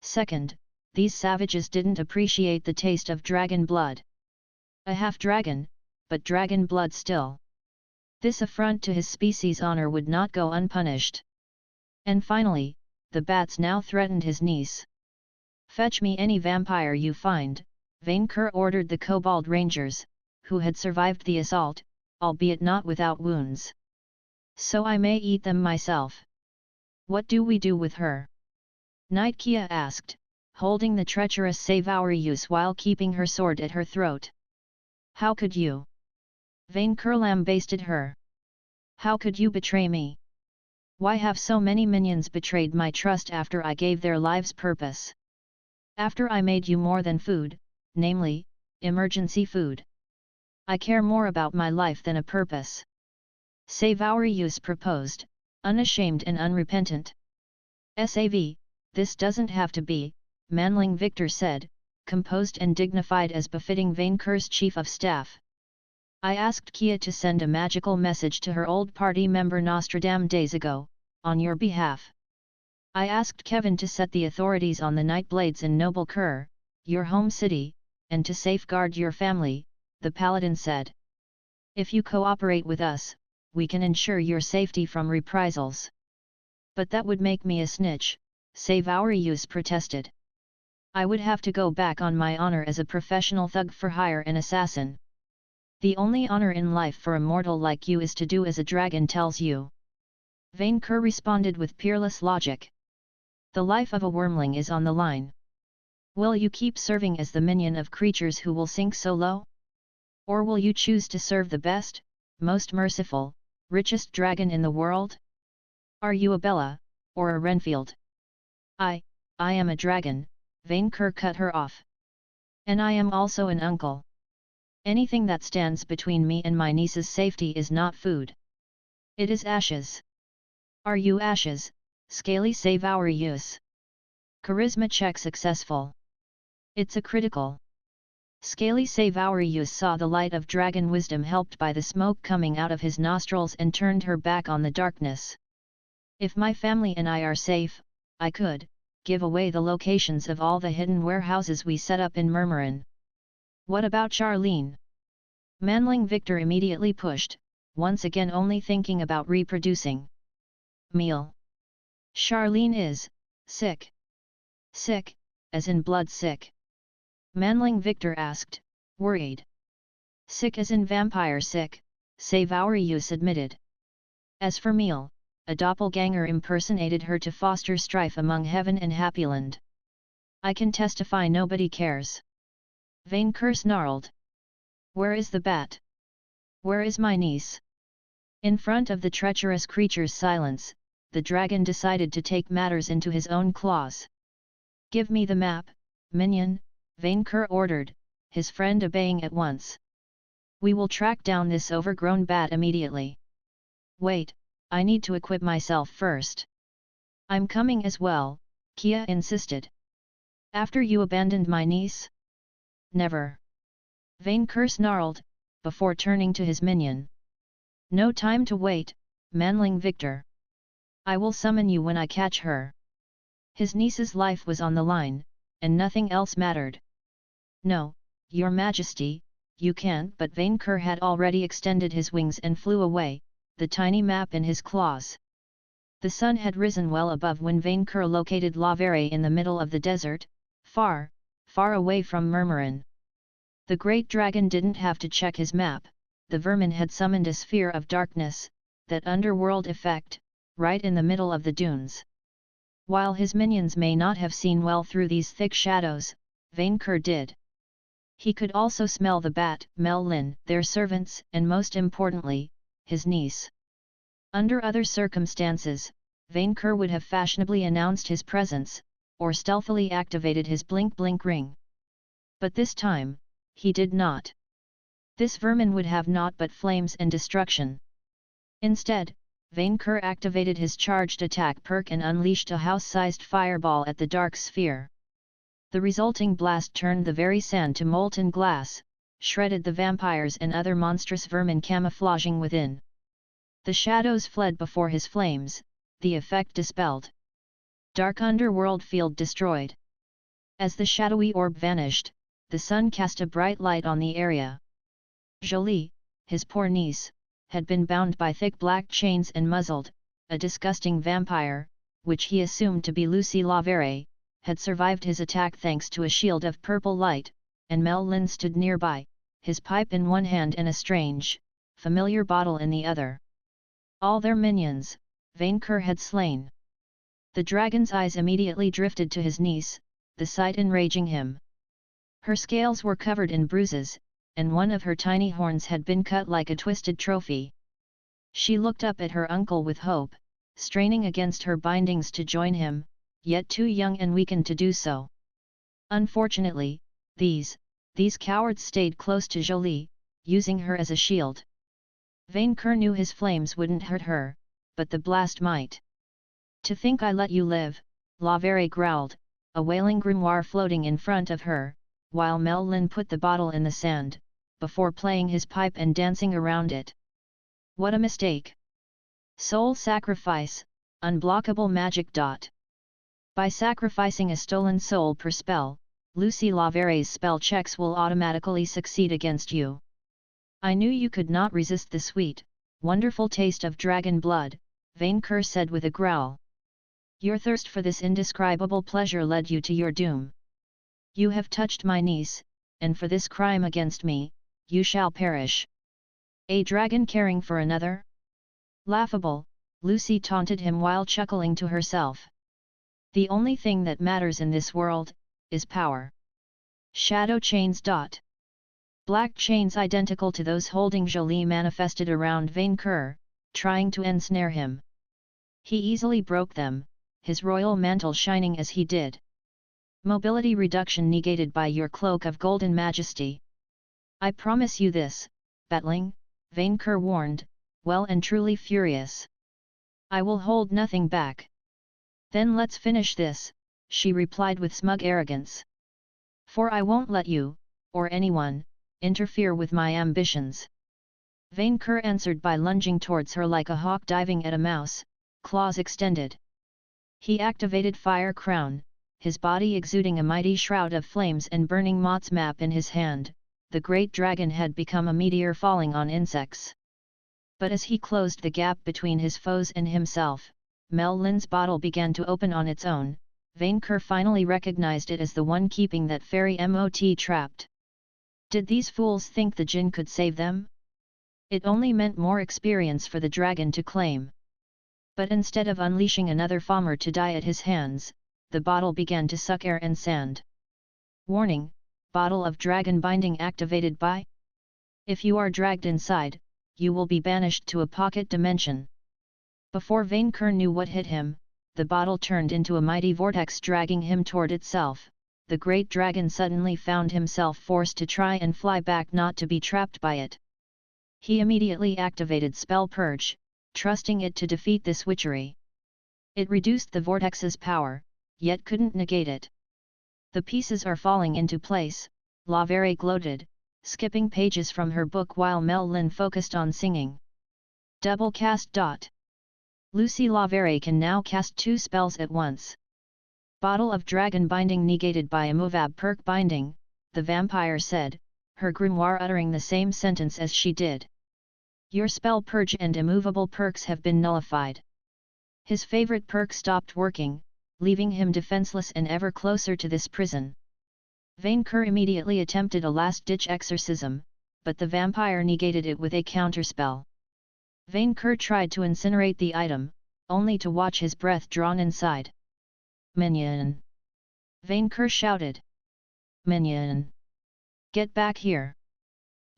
Second, these savages didn't appreciate the taste of dragon blood. A half-dragon, but dragon blood still. This affront to his species' honor would not go unpunished. And finally, the bats now threatened his niece. "Fetch me any vampire you find," Vainqueur ordered the Kobold Rangers, who had survived the assault, albeit not without wounds. "So I may eat them myself." "What do we do with her?" Knight Kia asked, holding the treacherous Savarus while keeping her sword at her throat. "How could you?" Vainqueur lambasted her. "How could you betray me? Why have so many minions betrayed my trust after I gave their lives purpose? After I made you more than food, namely, emergency food. I care more about my life than a purpose." Savarus proposed, unashamed and unrepentant. "Sav, this doesn't have to be," Manling Victor said, composed and dignified as befitting Vainqueur's chief of staff. "I asked Kia to send a magical message to her old party member Nostradam days ago, on your behalf. I asked Kevin to set the authorities on the Nightblades in Noble Kur, your home city, and to safeguard your family," the paladin said. "If you cooperate with us, we can ensure your safety from reprisals." "But that would make me a snitch," Savarus protested. "I would have to go back on my honor as a professional thug for hire and assassin. The only honor in life for a mortal like you is to do as a dragon tells you." Vainqueur responded with peerless logic. "The life of a wormling is on the line. Will you keep serving as the minion of creatures who will sink so low? Or will you choose to serve the best, most merciful, richest dragon in the world? Are you a Bella, or a Renfield?" I am a dragon," Vainqueur cut her off. "And I am also an uncle. Anything that stands between me and my niece's safety is not food. It is ashes." "Are you ashes, Scaly Savarus?" "Charisma check successful." "It's a critical." Scaly Savarus saw the light of dragon wisdom helped by the smoke coming out of his nostrils and turned her back on the darkness. "If my family and I are safe, I could give away the locations of all the hidden warehouses we set up in Murmurin." "What about Charlene?" Manling Victor immediately pushed, once again only thinking about reproducing. "Meal. Charlene is sick." "Sick, as in blood sick?" Manling Victor asked, worried. "Sick as in vampire sick," Savarus admitted. "As for Meal, a doppelganger impersonated her to foster strife among Heaven and Happyland. I can testify nobody cares." Vainqueur snarled. "Where is the bat? Where is my niece?" In front of the treacherous creature's silence, the dragon decided to take matters into his own claws. "Give me the map, minion," Vainqueur ordered, his friend obeying at once. "We will track down this overgrown bat immediately." "Wait, I need to equip myself first." "I'm coming as well," Kia insisted. "After you abandoned my niece?" "Never." Vainqueur snarled, before turning to his minion. "No time to wait, Manling Victor. I will summon you when I catch her." His niece's life was on the line, and nothing else mattered. "No, your majesty, you can't," but Vainqueur had already extended his wings and flew away, the tiny map in his claws. The sun had risen well above when Vainqueur located La Verre in the middle of the desert, far, far away from Murmurin. The great dragon didn't have to check his map, the vermin had summoned a sphere of darkness, that underworld effect, right in the middle of the dunes. While his minions may not have seen well through these thick shadows, Vainqueur did. He could also smell the bat, Mel Lin, their servants, and most importantly, his niece. Under other circumstances, Vainqueur would have fashionably announced his presence, or stealthily activated his blink-blink ring. But this time, he did not. This vermin would have naught but flames and destruction. Instead, Vainqueur activated his charged attack perk and unleashed a house-sized fireball at the dark sphere. The resulting blast turned the very sand to molten glass, shredded the vampires and other monstrous vermin camouflaging within. The shadows fled before his flames, the effect dispelled. Dark underworld field destroyed. As the shadowy orb vanished, the sun cast a bright light on the area. Jolie, his poor niece, had been bound by thick black chains and muzzled. A disgusting vampire, which he assumed to be Lucy Lavere, had survived his attack thanks to a shield of purple light, and Mel Lin stood nearby, his pipe in one hand and a strange, familiar bottle in the other. All their minions, Vainqueur had slain. The dragon's eyes immediately drifted to his niece, the sight enraging him. Her scales were covered in bruises, and one of her tiny horns had been cut like a twisted trophy. She looked up at her uncle with hope, straining against her bindings to join him, yet too young and weakened to do so. Unfortunately, these cowards stayed close to Jolie, using her as a shield. Vainqueur knew his flames wouldn't hurt her, but the blast might. "To think I let you live," Lavere growled, a wailing grimoire floating in front of her, while Mel Lin put the bottle in the sand, before playing his pipe and dancing around it. What a mistake! Soul sacrifice, unblockable magic. By sacrificing a stolen soul per spell, Lucy Lavere's spell checks will automatically succeed against you. I knew you could not resist the sweet, wonderful taste of dragon blood, Vainqueur said with a growl. Your thirst for this indescribable pleasure led you to your doom. You have touched my niece, and for this crime against me, you shall perish. A dragon caring for another? Laughable, Lucy taunted him while chuckling to herself. The only thing that matters in this world, is power. Shadow chains. Black chains identical to those holding Jolie manifested around Vainqueur, trying to ensnare him. He easily broke them, his royal mantle shining as he did. Mobility reduction negated by your cloak of golden majesty. I promise you this, Battling, Vainqueur warned, well and truly furious. I will hold nothing back. Then let's finish this, she replied with smug arrogance. For I won't let you, or anyone, interfere with my ambitions. Vainqueur answered by lunging towards her like a hawk diving at a mouse, claws extended. He activated Fire Crown, his body exuding a mighty shroud of flames and burning Mott's map in his hand. The great dragon had become a meteor falling on insects. But as he closed the gap between his foes and himself, Mel Lin's bottle began to open on its own. Vainqueur finally recognized it as the one keeping that fairy Mot trapped. Did these fools think the djinn could save them? It only meant more experience for the dragon to claim. But instead of unleashing another farmer to die at his hands, the bottle began to suck air and sand. Warning: bottle of dragon binding activated by. If you are dragged inside, you will be banished to a pocket dimension. Before Vainqueur knew what hit him, the bottle turned into a mighty vortex dragging him toward itself. The great dragon suddenly found himself forced to try and fly back, not to be trapped by it. He immediately activated Spell Purge, trusting it to defeat this witchery. It reduced the vortex's power, yet couldn't negate it. The pieces are falling into place, Lavere gloated, skipping pages from her book while Mel Lin focused on singing. Double cast. Lucy Lavere can now cast 2 spells at once. Bottle of dragon binding negated by Immovab perk binding, the vampire said, her grimoire uttering the same sentence as she did. Your spell purge and immovable perks have been nullified. His favorite perk stopped working, leaving him defenseless and ever closer to this prison. Vainqueur immediately attempted a last-ditch exorcism, but the vampire negated it with a counterspell. Vainqueur tried to incinerate the item, only to watch his breath drawn inside. Minion! Vainqueur shouted. Minion! Get back here!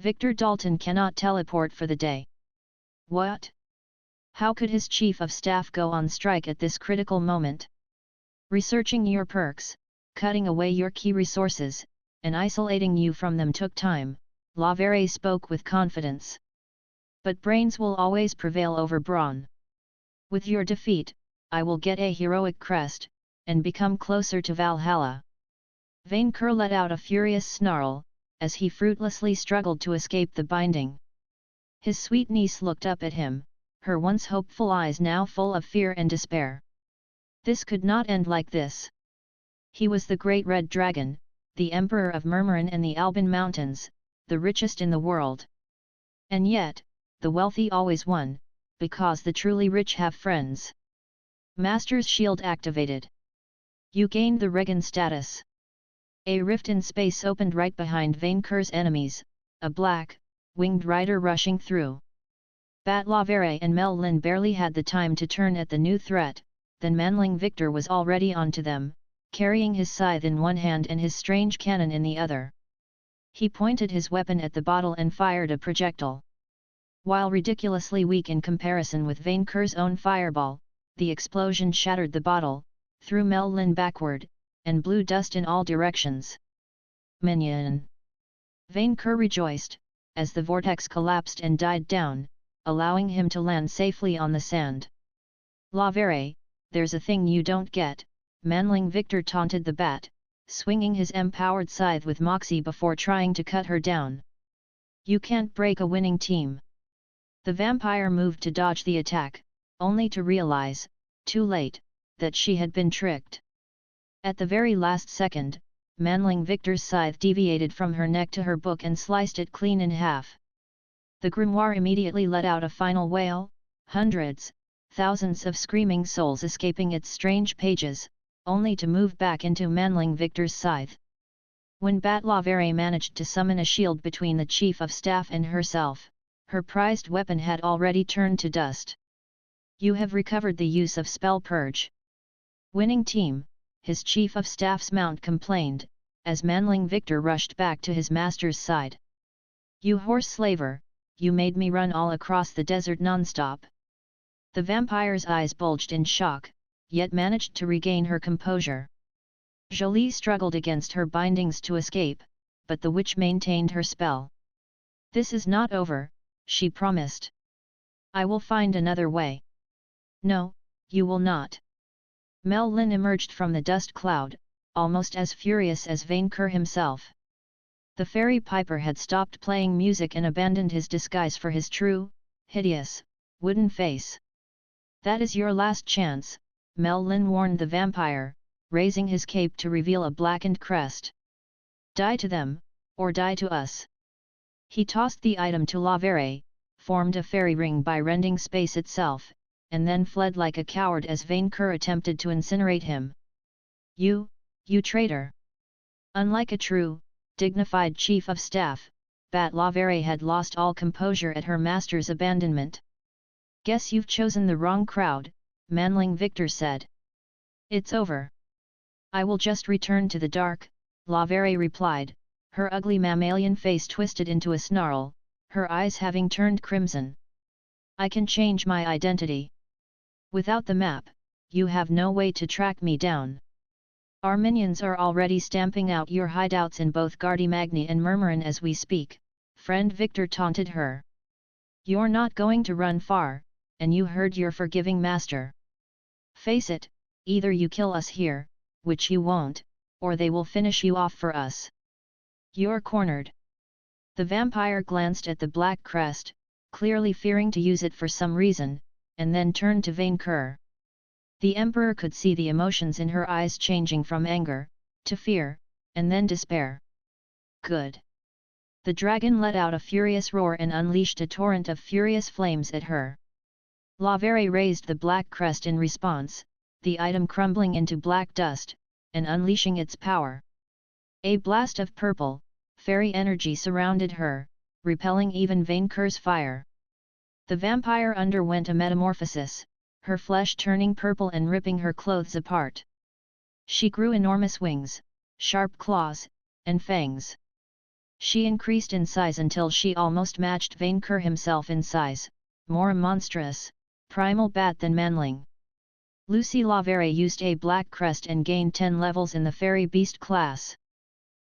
Victor Dalton cannot teleport for the day. What? How could his chief of staff go on strike at this critical moment? Researching your perks, cutting away your key resources, and isolating you from them took time, Lavere spoke with confidence. But brains will always prevail over brawn. With your defeat, I will get a heroic crest, and become closer to Valhalla. Vainqueur let out a furious snarl, as he fruitlessly struggled to escape the binding. His sweet niece looked up at him, her once hopeful eyes now full of fear and despair. This could not end like this. He was the great red dragon, the emperor of Murmurin and the Alban Mountains, the richest in the world. And yet, the wealthy always won, because the truly rich have friends. Master's Shield activated. You gained the Regan status. A rift in space opened right behind Vainqueur's enemies, a black, winged rider rushing through. Batlavere and Mel Lin barely had the time to turn at the new threat, then Manling Victor was already onto them, carrying his scythe in one hand and his strange cannon in the other. He pointed his weapon at the bottle and fired a projectile. While ridiculously weak in comparison with Vainqueur's own fireball, the explosion shattered the bottle, threw Mel Lin backward, and blew dust in all directions. Minion! Vainqueur rejoiced, as the vortex collapsed and died down, allowing him to land safely on the sand. Lavere, there's a thing you don't get, Manling Victor taunted the bat, swinging his empowered scythe with moxie before trying to cut her down. You can't break a winning team. The vampire moved to dodge the attack, only to realize, too late, that she had been tricked. At the very last second, Manling Victor's scythe deviated from her neck to her book and sliced it clean in half. The grimoire immediately let out a final wail, hundreds, thousands of screaming souls escaping its strange pages, only to move back into Manling Victor's scythe. When Batlavere managed to summon a shield between the chief of staff and herself, her prized weapon had already turned to dust. You have recovered the use of spell purge. Winning team, his chief of staff's mount complained, as Manling Victor rushed back to his master's side. You horse slaver, you made me run all across the desert non-stop. The vampire's eyes bulged in shock, yet managed to regain her composure. Jolie struggled against her bindings to escape, but the witch maintained her spell. This is not over, she promised. I will find another way. No, you will not. Mel Lin emerged from the dust cloud, almost as furious as Vainqueur himself. The fairy piper had stopped playing music and abandoned his disguise for his true, hideous, wooden face. That is your last chance, Mel Lin warned the vampire, raising his cape to reveal a blackened crest. Die to them, or die to us. He tossed the item to Lavere, formed a fairy ring by rending space itself, and then fled like a coward as Vainqueur attempted to incinerate him. You traitor! Unlike a true, dignified chief of staff, Batlavere had lost all composure at her master's abandonment. Guess you've chosen the wrong crowd, Manling Victor said. It's over. I will just return to the dark, Lavere replied, her ugly mammalian face twisted into a snarl, her eyes having turned crimson. I can change my identity. Without the map, you have no way to track me down. Our minions are already stamping out your hideouts in both Gardimagni and Murmurin as we speak, friend Victor taunted her. You're not going to run far, and you heard your forgiving master. Face it, either you kill us here, which you won't, or they will finish you off for us. You're cornered. The vampire glanced at the black crest, clearly fearing to use it for some reason, and then turned to Vainqueur. The Emperor could see the emotions in her eyes changing from anger, to fear, and then despair. Good. The dragon let out a furious roar and unleashed a torrent of furious flames at her. Lavere raised the black crest in response, the item crumbling into black dust, and unleashing its power. A blast of purple, fairy energy surrounded her, repelling even Vainqueur's fire. The vampire underwent a metamorphosis, her flesh turning purple and ripping her clothes apart. She grew enormous wings, sharp claws, and fangs. She increased in size until she almost matched Vainqueur himself in size, more a monstrous, primal bat than Manling. Lucy Lavere used a black crest and gained 10 levels in the fairy beast class.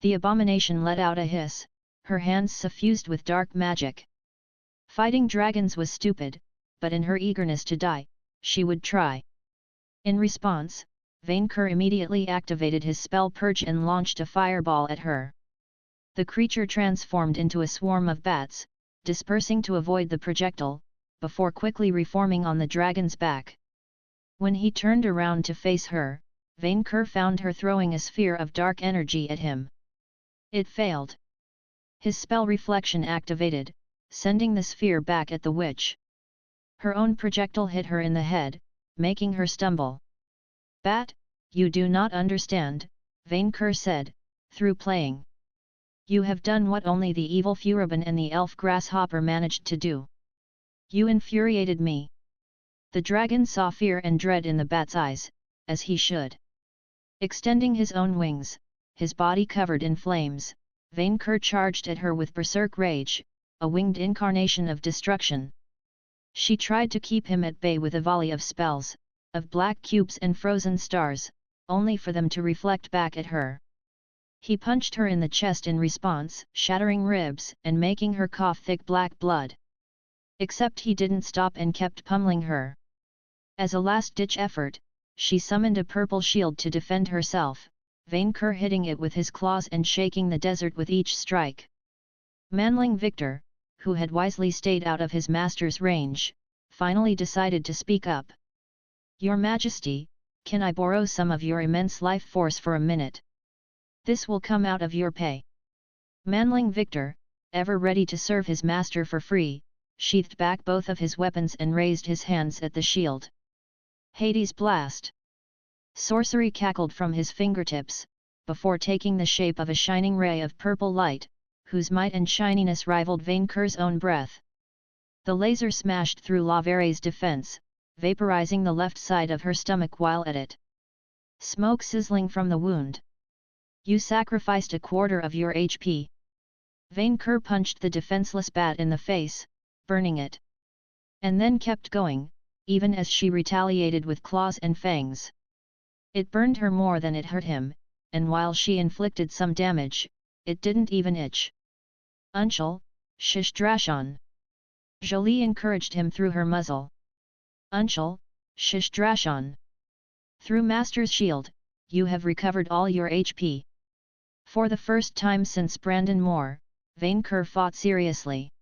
The abomination let out a hiss, her hands suffused with dark magic. Fighting dragons was stupid, but in her eagerness to die, she would try. In response, Vainqueur immediately activated his spell purge and launched a fireball at her. The creature transformed into a swarm of bats, dispersing to avoid the projectile, before quickly reforming on the dragon's back. When he turned around to face her, Vainqueur found her throwing a sphere of dark energy at him. It failed. His spell reflection activated, sending the sphere back at the witch. Her own projectile hit her in the head, making her stumble. "Bat, you do not understand," Vainqueur said, through playing. "You have done what only the evil Furibon and the elf grasshopper managed to do. You infuriated me." The dragon saw fear and dread in the bat's eyes, as he should. Extending his own wings, his body covered in flames, Vainqueur charged at her with berserk rage, a winged incarnation of destruction. She tried to keep him at bay with a volley of spells, of black cubes and frozen stars, only for them to reflect back at her. He punched her in the chest in response, shattering ribs and making her cough thick black blood. Except he didn't stop and kept pummeling her. As a last-ditch effort, she summoned a purple shield to defend herself, Vainqueur hitting it with his claws and shaking the desert with each strike. Manling Victor, who had wisely stayed out of his master's range, finally decided to speak up. "Your Majesty, can I borrow some of your immense life force for a minute? This will come out of your pay." Manling Victor, ever ready to serve his master for free, sheathed back both of his weapons and raised his hands at the shield. Hades Blast! Sorcery cackled from his fingertips, before taking the shape of a shining ray of purple light, whose might and shininess rivaled Vainqueur's own breath. The laser smashed through Lavere's defense, vaporizing the left side of her stomach while at it. Smoke sizzling from the wound. "You sacrificed a quarter of your HP." Vainqueur punched the defenseless bat in the face, burning it. And then kept going, even as she retaliated with claws and fangs. It burned her more than it hurt him, and while she inflicted some damage, it didn't even itch. "Unshul, shish drashon." Jolie encouraged him through her muzzle. "Unshul, shish drashon. Through Master's Shield, you have recovered all your HP." For the first time since Brandon Moore, Vainqueur fought seriously.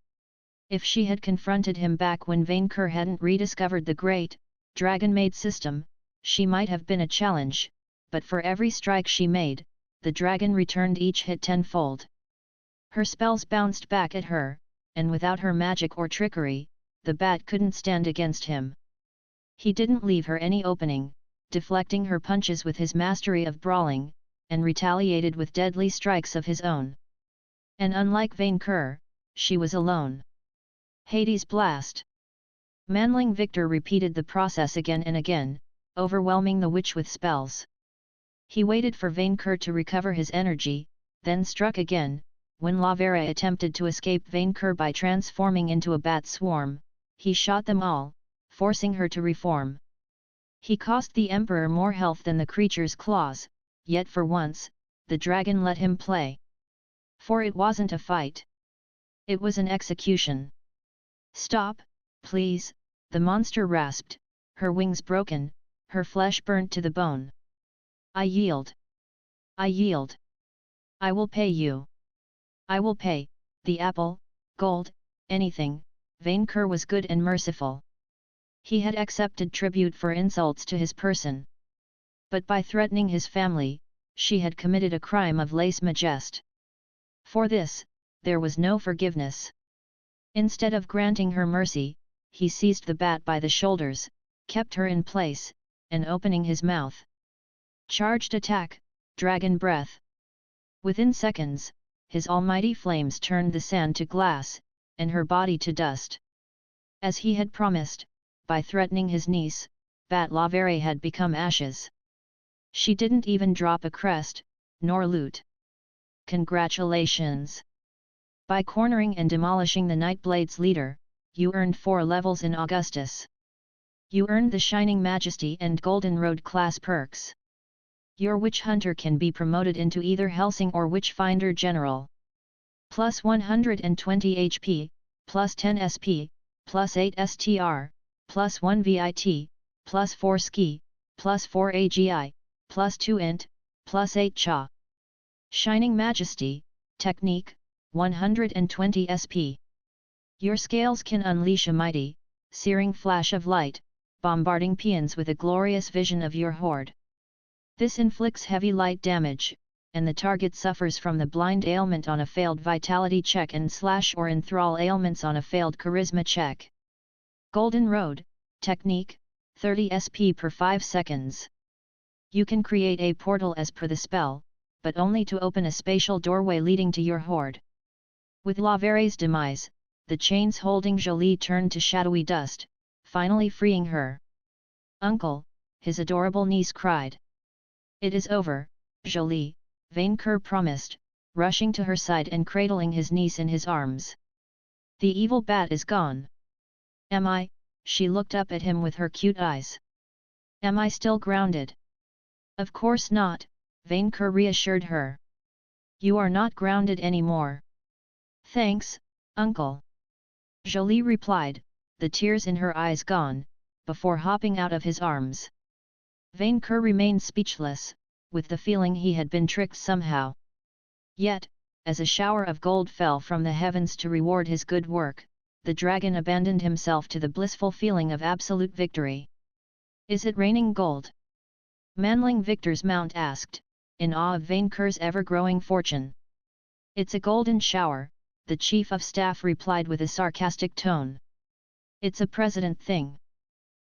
If she had confronted him back when Vainqueur hadn't rediscovered the great, dragon-made system, she might have been a challenge, but for every strike she made, the dragon returned each hit tenfold. Her spells bounced back at her, and without her magic or trickery, the bat couldn't stand against him. He didn't leave her any opening, deflecting her punches with his mastery of brawling, and retaliated with deadly strikes of his own. And unlike Vainqueur, she was alone. Hades Blast! Manling Victor repeated the process again and again, overwhelming the witch with spells. He waited for Vainqueur to recover his energy, then struck again. When Lavera attempted to escape Vainqueur by transforming into a bat swarm, he shot them all, forcing her to reform. He cost the Emperor more health than the creature's claws, yet for once, the dragon let him play. For it wasn't a fight. It was an execution. "Stop, please," the monster rasped, her wings broken, her flesh burnt to the bone. "I yield. I yield. I will pay you. I will pay, the apple, gold, anything." Vainqueur was good and merciful. He had accepted tribute for insults to his person. But by threatening his family, she had committed a crime of lèse majesté. For this, there was no forgiveness. Instead of granting her mercy, he seized the bat by the shoulders, kept her in place, and opening his mouth. Charged attack, dragon breath. Within seconds, his almighty flames turned the sand to glass, and her body to dust. As he had promised, by threatening his niece, Bat Lavere had become ashes. She didn't even drop a crest, nor loot. Congratulations! By cornering and demolishing the Nightblade's leader, you earned 4 levels in Augustus. You earned the Shining Majesty and Golden Road class perks. Your Witch Hunter can be promoted into either Helsing or Witchfinder General. Plus 120 HP, plus 10 SP, plus 8 STR, plus 1 VIT, plus 4 Ski, plus 4 AGI, plus 2 Int, plus 8 Cha. Shining Majesty, Technique, 120 SP. Your scales can unleash a mighty, searing flash of light, bombarding peons with a glorious vision of your hoard. This inflicts heavy light damage, and the target suffers from the blind ailment on a failed vitality check and slash or enthrall ailments on a failed charisma check. Golden Road, Technique, 30 SP per 5 seconds. You can create a portal as per the spell, but only to open a spatial doorway leading to your hoard. With Lavere's demise, the chains holding Jolie turned to shadowy dust, finally freeing her. "Uncle," his adorable niece cried. "It is over, Jolie," Vainqueur promised, rushing to her side and cradling his niece in his arms. "The evil bat is gone." "Am I?" She looked up at him with her cute eyes. "Am I still grounded?" "Of course not," Vainqueur reassured her. "You are not grounded anymore." "Thanks, Uncle," Jolie replied, the tears in her eyes gone, before hopping out of his arms. Vainqueur remained speechless, with the feeling he had been tricked somehow. Yet, as a shower of gold fell from the heavens to reward his good work, the dragon abandoned himself to the blissful feeling of absolute victory. "Is it raining gold?" Manling Victor's mount asked, in awe of Vainqueur's ever-growing fortune. "It's a golden shower," the chief of staff replied with a sarcastic tone. "It's a president thing."